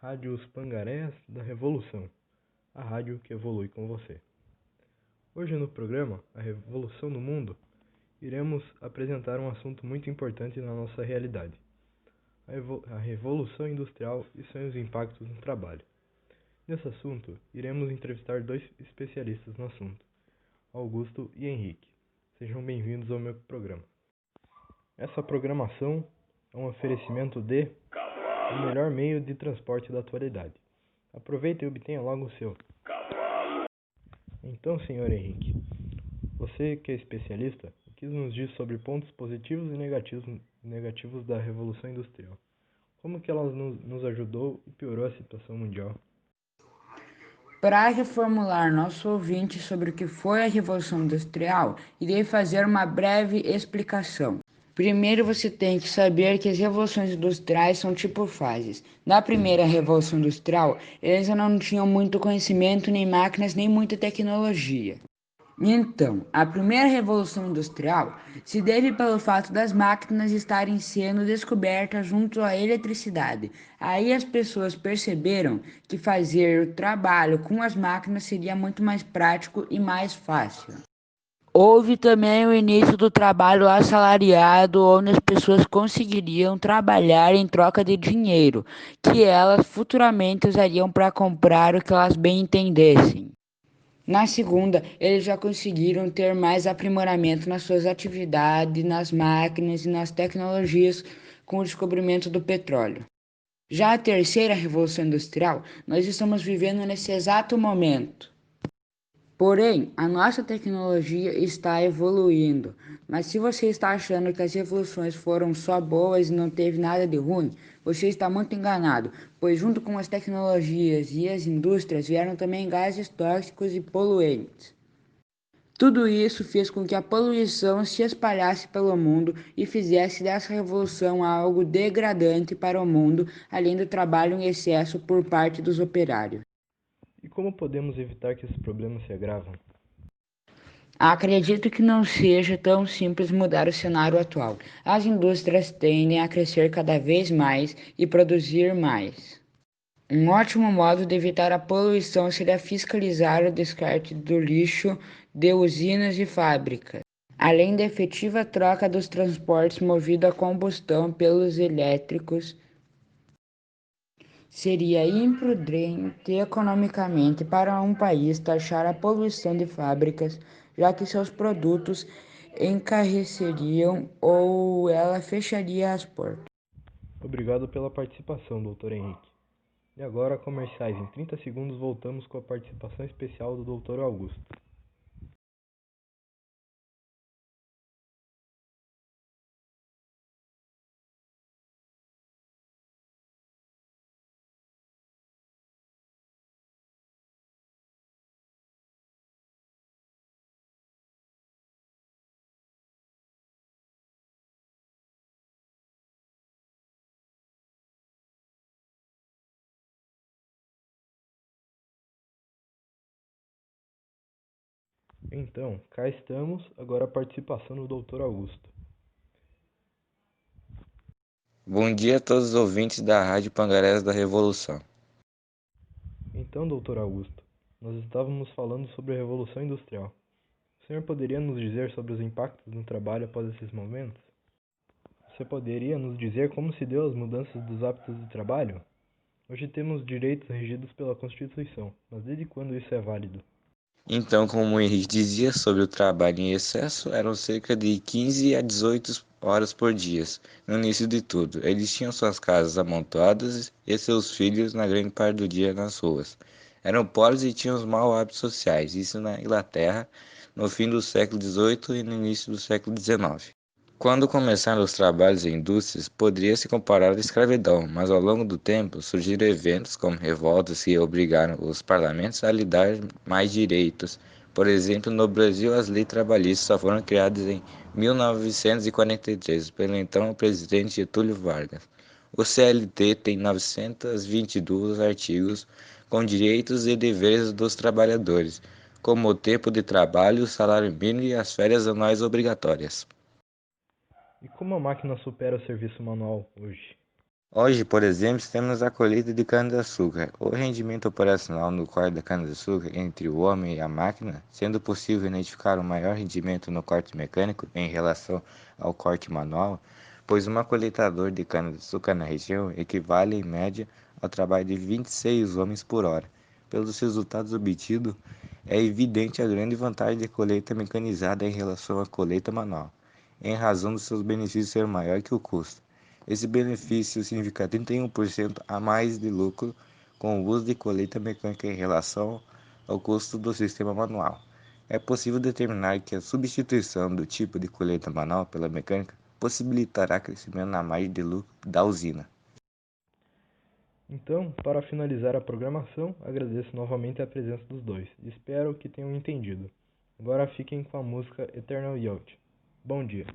Rádio Os Pangarés da Revolução, a rádio que evolui com você. Hoje no programa A Revolução no Mundo, iremos apresentar um assunto muito importante na nossa realidade, a Revolução Industrial e seus impactos no trabalho. Nesse assunto, iremos entrevistar dois especialistas no assunto, Augusto e Henrique. Sejam bem-vindos ao meu programa. Essa programação é um oferecimento de o melhor meio de transporte da atualidade. Aproveite e obtenha logo o seu. Então, senhor Henrique, você que é especialista, o que nos diz sobre pontos positivos e negativos da Revolução Industrial? Como que ela nos ajudou e piorou a situação mundial? Para reformular nosso ouvinte sobre o que foi a Revolução Industrial, irei fazer uma breve explicação. Primeiro você tem que saber que as revoluções industriais são tipo fases. Na primeira Revolução Industrial, eles ainda não tinham muito conhecimento, nem máquinas, nem muita tecnologia. Então, a primeira Revolução Industrial se deve pelo fato das máquinas estarem sendo descobertas junto à eletricidade. Aí as pessoas perceberam que fazer o trabalho com as máquinas seria muito mais prático e mais fácil. Houve também o início do trabalho assalariado, onde as pessoas conseguiriam trabalhar em troca de dinheiro, que elas futuramente usariam para comprar o que elas bem entendessem. Na segunda, eles já conseguiram ter mais aprimoramento nas suas atividades, nas máquinas e nas tecnologias com o descobrimento do petróleo. Já a terceira Revolução Industrial, nós estamos vivendo nesse exato momento. Porém, a nossa tecnologia está evoluindo, mas se você está achando que as revoluções foram só boas e não teve nada de ruim, você está muito enganado, pois junto com as tecnologias e as indústrias vieram também gases tóxicos e poluentes. Tudo isso fez com que a poluição se espalhasse pelo mundo e fizesse dessa revolução algo degradante para o mundo, além do trabalho em excesso por parte dos operários. E como podemos evitar que esses problemas se agravam? Acredito que não seja tão simples mudar o cenário atual. As indústrias tendem a crescer cada vez mais e produzir mais. Um ótimo modo de evitar a poluição seria fiscalizar o descarte do lixo de usinas e fábricas, além da efetiva troca dos transportes movido a combustão pelos elétricos. Seria imprudente economicamente para um país taxar a poluição de fábricas, já que seus produtos encarreceriam ou ela fecharia as portas. Obrigado pela participação, Dr. Henrique. E agora, comerciais. Em 30 segundos voltamos com a participação especial do Dr. Augusto. Então, cá estamos, agora a participação do Dr. Augusto. Bom dia a todos os ouvintes da Rádio Pangarés da Revolução. Então, Dr. Augusto, nós estávamos falando sobre a Revolução Industrial. O senhor poderia nos dizer sobre os impactos no trabalho após esses momentos? Você poderia nos dizer como se deu as mudanças dos hábitos de trabalho? Hoje temos direitos regidos pela Constituição, mas desde quando isso é válido? Então, como o Henrique dizia sobre o trabalho em excesso, eram cerca de 15 a 18 horas por dia, no início de tudo. Eles tinham suas casas amontoadas e seus filhos na grande parte do dia nas ruas. Eram pobres e tinham os maus hábitos sociais, isso na Inglaterra, no fim do século XVIII e no início do século XIX. Quando começaram os trabalhos em indústrias, poderia se comparar à escravidão, mas ao longo do tempo surgiram eventos como revoltas que obrigaram os parlamentos a lhe dar mais direitos. Por exemplo, no Brasil, as leis trabalhistas só foram criadas em 1943 pelo então presidente Getúlio Vargas. O CLT tem 922 artigos com direitos e deveres dos trabalhadores, como o tempo de trabalho, o salário mínimo e as férias anuais obrigatórias. E como a máquina supera o serviço manual hoje? Hoje, por exemplo, temos a colheita de cana-de-açúcar. O rendimento operacional no corte da cana-de-açúcar entre o homem e a máquina, sendo possível identificar um maior rendimento no corte mecânico em relação ao corte manual, pois uma coletador de cana-de-açúcar na região equivale, em média, ao trabalho de 26 homens por hora. Pelos resultados obtidos, é evidente a grande vantagem da colheita mecanizada em relação à colheita manual, em razão dos seus benefícios ser maior que o custo. Esse benefício significa 31% a mais de lucro com o uso de colheita mecânica em relação ao custo do sistema manual. É possível determinar que a substituição do tipo de colheita manual pela mecânica possibilitará crescimento na margem de lucro da usina. Então, para finalizar a programação, agradeço novamente a presença dos dois e espero que tenham entendido. Agora fiquem com a música Eternal Youth. Bom dia!